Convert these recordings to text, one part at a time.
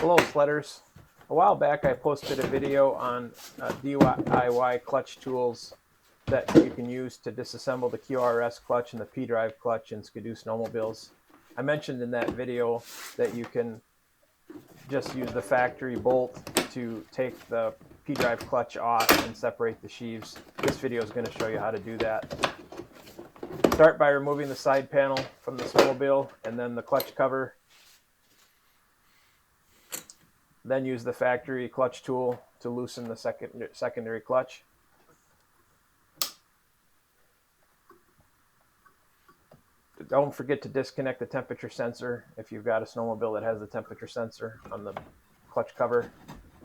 Hello sledders. A while back I posted a video on DIY clutch tools that you can use to disassemble the QRS clutch and the P-drive clutch in Skidoo snowmobiles. I mentioned in that video that you can just use the factory bolt to take the P-drive clutch off and separate the sheaves. This video is going to show you how to do that. Start by removing the side panel from the snowmobile and then the clutch cover. Then use the factory clutch tool to loosen the secondary clutch. Don't forget to disconnect the temperature sensor if you've got a snowmobile that has the temperature sensor on the clutch cover.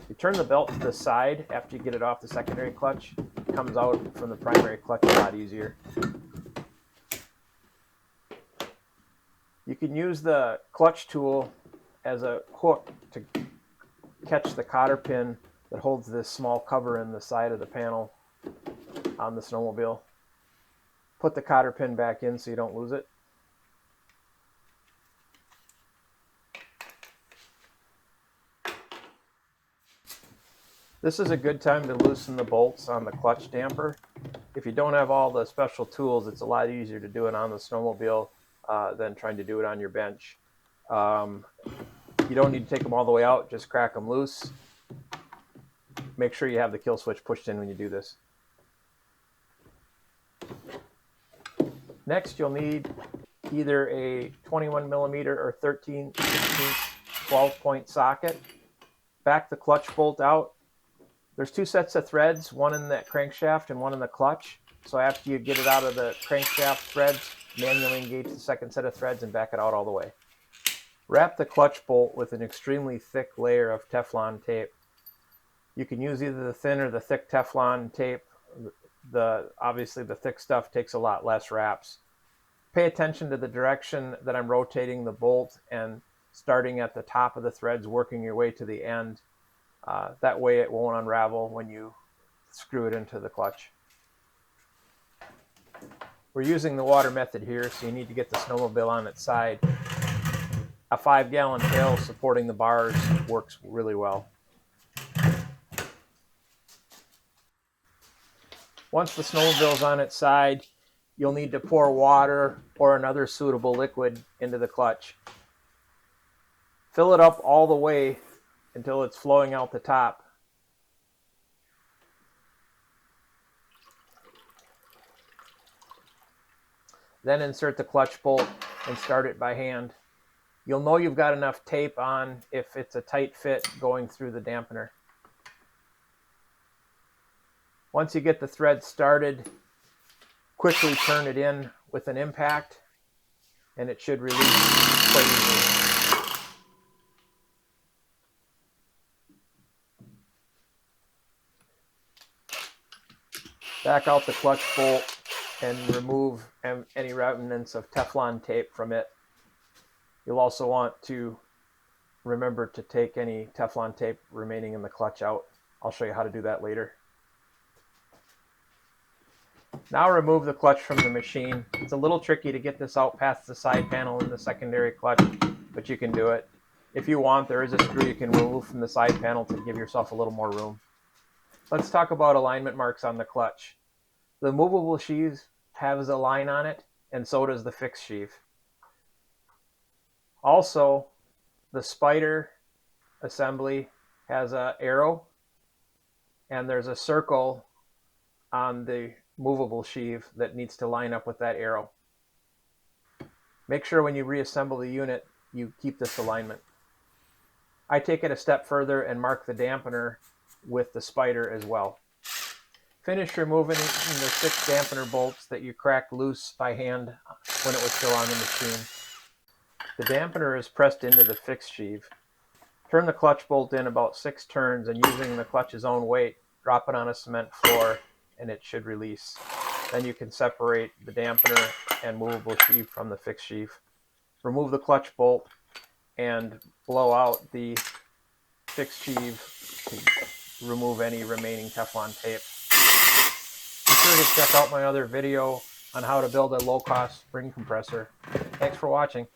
You turn the belt to the side after you get it off the secondary clutch. It comes out from the primary clutch a lot easier. You can use the clutch tool as a hook to catch the cotter pin that holds this small cover in the side of the panel on the snowmobile. Put the cotter pin back in so you don't lose it. This is a good time to loosen the bolts on the clutch damper. If you don't have all the special tools, it's a lot easier to do it on the snowmobile than trying to do it on your bench. You don't need to take them all the way out, just crack them loose. Make sure you have the kill switch pushed in when you do this. Next, you'll need either a 21mm or 13/16 12-point socket. Back the clutch bolt out. There's two sets of threads, one in the crankshaft and one in the clutch. So after you get it out of the crankshaft threads, manually engage the second set of threads and back it out all the way. Wrap the clutch bolt with an extremely thick layer of Teflon tape. You can use either the thin or the thick Teflon tape. Obviously the thick stuff takes a lot less wraps. Pay attention to the direction that I'm rotating the bolt and starting at the top of the threads, working your way to the end. That way it won't unravel when you screw it into the clutch. We're using the water method here, so you need to get the snowmobile on its side. A 5-gallon pail supporting the bars works really well. Once the snowmobile is on its side, you'll need to pour water or another suitable liquid into the clutch. Fill it up all the way until it's flowing out the top. Then insert the clutch bolt and start it by hand. You'll know you've got enough tape on if it's a tight fit going through the dampener. Once you get the thread started, quickly turn it in with an impact and it should release quite easily. Back out the clutch bolt and remove any remnants of Teflon tape from it. You'll also want to remember to take any Teflon tape remaining in the clutch out. I'll show you how to do that later. Now remove the clutch from the machine. It's a little tricky to get this out past the side panel in the secondary clutch, but you can do it. If you want, there is a screw you can remove from the side panel to give yourself a little more room. Let's talk about alignment marks on the clutch. The movable sheaves has a line on it, and so does the fixed sheave. Also, the spider assembly has an arrow, and there's a circle on the movable sheave that needs to line up with that arrow. Make sure when you reassemble the unit, you keep this alignment. I take it a step further and mark the dampener with the spider as well. Finish removing the 6 dampener bolts that you cracked loose by hand when it was still on the machine. The dampener is pressed into the fixed sheave. Turn the clutch bolt in about 6 turns and using the clutch's own weight, drop it on a cement floor and it should release. Then you can separate the dampener and movable sheave from the fixed sheave. Remove the clutch bolt and blow out the fixed sheave to remove any remaining Teflon tape. Be sure to check out my other video on how to build a low-cost spring compressor. Thanks for watching.